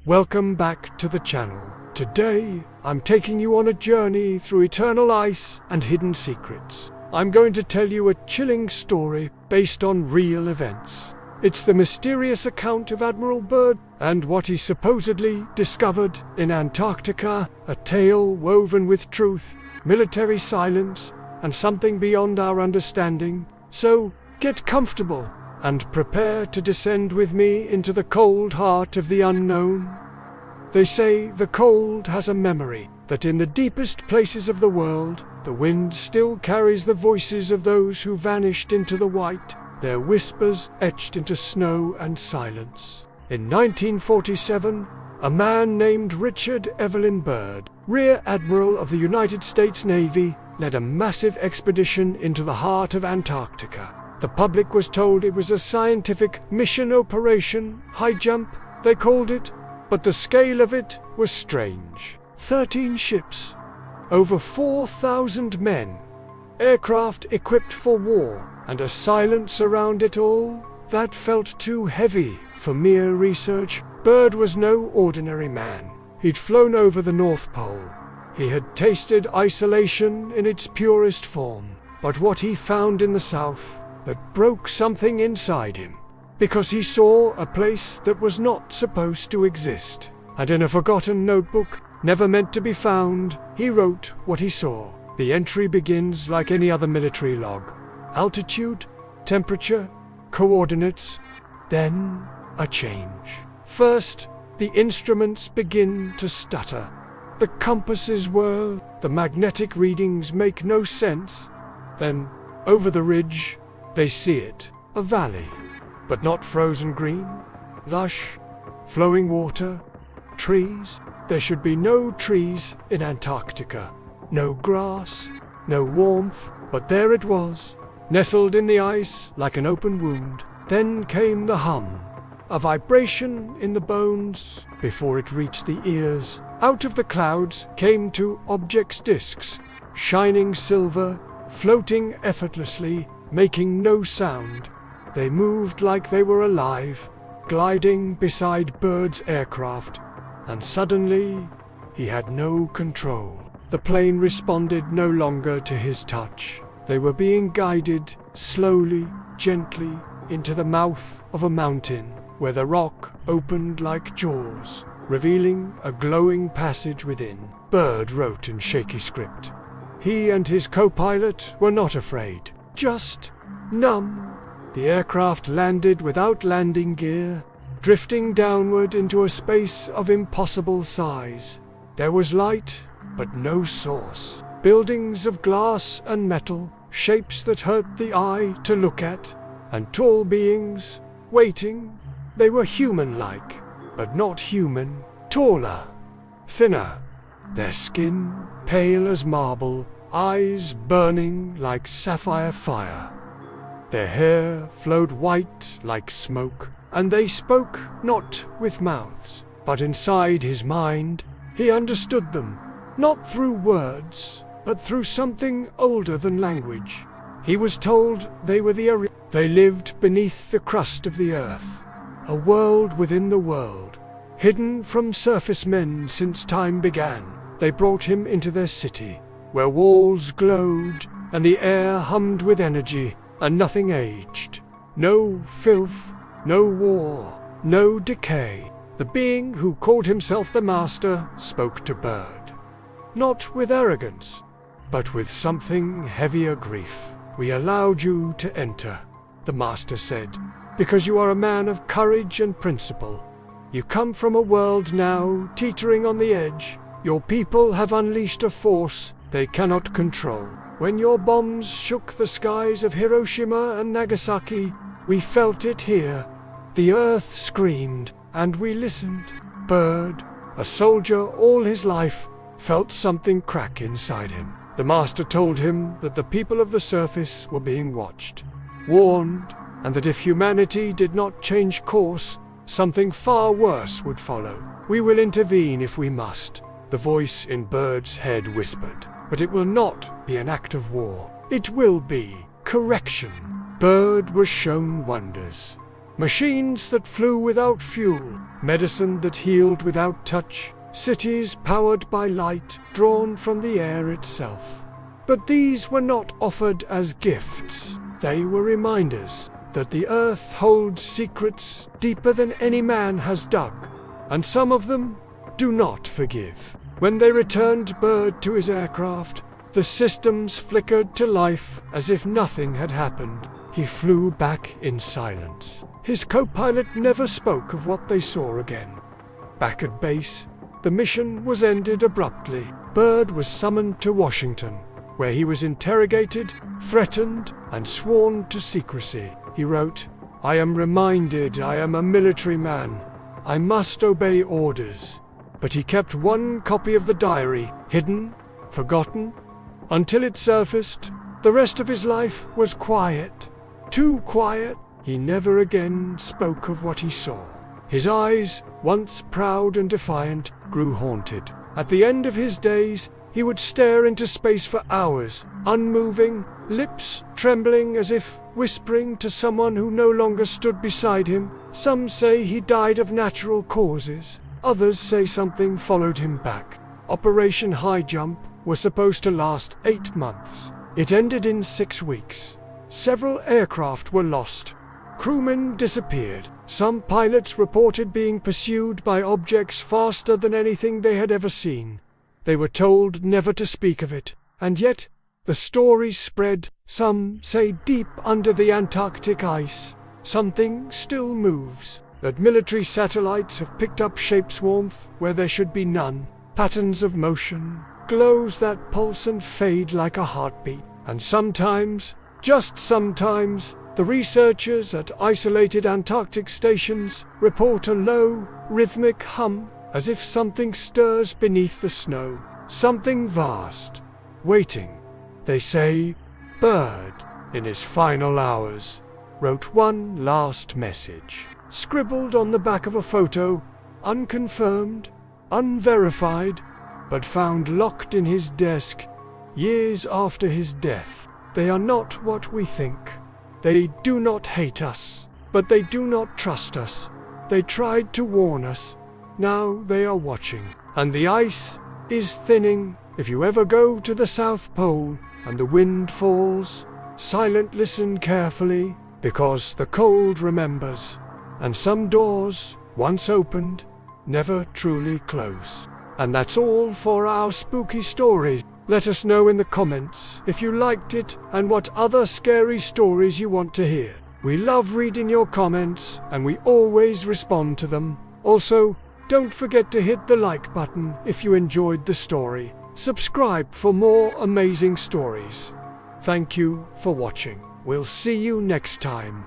Welcome back to the channel. Today, I'm taking you on a journey through eternal ice and hidden secrets. I'm going to tell you a chilling story based on real events. It's the mysterious account of Admiral Byrd and what he supposedly discovered in Antarctica, a tale woven with truth, military silence, and something beyond our understanding. So, get comfortable and prepare to descend with me into the cold heart of the unknown. They say the cold has a memory, that in the deepest places of the world, the wind still carries the voices of those who vanished into the white, their whispers etched into snow and silence. In 1947, a man named Richard E. Byrd, Rear Admiral of the United States Navy, led a massive expedition into the heart of Antarctica. The public was told it was a scientific mission operation, Highjump, they called it, but the scale of it was strange. 13 ships, over 4,000 men, aircraft equipped for war, and a silence around it all that felt too heavy for mere research. Byrd was no ordinary man. He'd flown over the North Pole. He had tasted isolation in its purest form, but what he found in the South that broke something inside him, because he saw a place that was not supposed to exist. And in a forgotten notebook, never meant to be found, he wrote what he saw. The entry begins like any other military log. Altitude, temperature, coordinates, then a change. First, the instruments begin to stutter. The compasses whirl, the magnetic readings make no sense. Then, over the ridge, they see it, a valley, but not frozen green, lush, flowing water, trees. There should be no trees in Antarctica, no grass, no warmth, but there it was, nestled in the ice like an open wound. Then came the hum, a vibration in the bones before it reached the ears. Out of the clouds came two objects' discs, shining silver, floating effortlessly, making no sound. They moved like they were alive, gliding beside Byrd's aircraft, and suddenly he had no control. The plane responded no longer to his touch. They were being guided slowly, gently, into the mouth of a mountain, where the rock opened like jaws, revealing a glowing passage within. Byrd wrote in shaky script. He and his co-pilot were not afraid, just numb. The aircraft landed without landing gear, drifting downward into a space of impossible size. There was light, but no source. Buildings of glass and metal, shapes that hurt the eye to look at, and tall beings, waiting. They were human-like, but not human. Taller, thinner, their skin pale as marble, eyes burning like sapphire fire. Their hair flowed white like smoke, and they spoke not with mouths, but inside his mind. He understood them, not through words, but through something older than language. He was told they were they lived beneath the crust of the earth, a world within the world, hidden from surface men since time began. They brought him into their city, where walls glowed and the air hummed with energy, and nothing aged. No filth, no war, no decay. The being who called himself the Master spoke to Byrd, not with arrogance, but with something heavier grief. "We allowed you to enter," the Master said, "because you are a man of courage and principle. You come from a world now teetering on the edge. Your people have unleashed a force they cannot control. When your bombs shook the skies of Hiroshima and Nagasaki, we felt it here. The earth screamed, and we listened." Byrd, a soldier all his life, felt something crack inside him. The Master told him that the people of the surface were being watched, warned, and that if humanity did not change course, something far worse would follow. "We will intervene if we must," the voice in Byrd's head whispered. "But it will not be an act of war. It will be correction." Byrd was shown wonders. Machines that flew without fuel, medicine that healed without touch, cities powered by light drawn from the air itself. But these were not offered as gifts. They were reminders that the Earth holds secrets deeper than any man has dug, and some of them do not forgive. When they returned Byrd to his aircraft, the systems flickered to life as if nothing had happened. He flew back in silence. His co-pilot never spoke of what they saw again. Back at base, the mission was ended abruptly. Byrd was summoned to Washington, where he was interrogated, threatened, and sworn to secrecy. He wrote, "I am reminded I am a military man. I must obey orders." But he kept one copy of the diary, hidden, forgotten. Until it surfaced, the rest of his life was quiet. Too quiet. He never again spoke of what he saw. His eyes, once proud and defiant, grew haunted. At the end of his days, he would stare into space for hours, unmoving, lips trembling as if whispering to someone who no longer stood beside him. Some say he died of natural causes. Others say something followed him back. Operation Highjump was supposed to last 8 months. It ended in 6 weeks. Several aircraft were lost. Crewmen disappeared. Some pilots reported being pursued by objects faster than anything they had ever seen. They were told never to speak of it, and yet the stories spread. Some say deep under the Antarctic ice, something still moves. That military satellites have picked up shapes warmth where there should be none. Patterns of motion, glows that pulse and fade like a heartbeat. And sometimes, just sometimes, the researchers at isolated Antarctic stations report a low, rhythmic hum, as if something stirs beneath the snow. Something vast, waiting. They say, Byrd, in his final hours, wrote one last message, scribbled on the back of a photo, unconfirmed, unverified, but found locked in his desk years after his death. They are not what we think. They do not hate us, but they do not trust us. They tried to warn us. Now they are watching, and the ice is thinning. If you ever go to the South Pole and the wind falls, listen carefully, because the cold remembers, and some doors, once opened, never truly close. And that's all for our spooky stories. Let us know in the comments if you liked it and what other scary stories you want to hear. We love reading your comments and we always respond to them. Also, don't forget to hit the like button if you enjoyed the story. Subscribe for more amazing stories. Thank you for watching. We'll see you next time.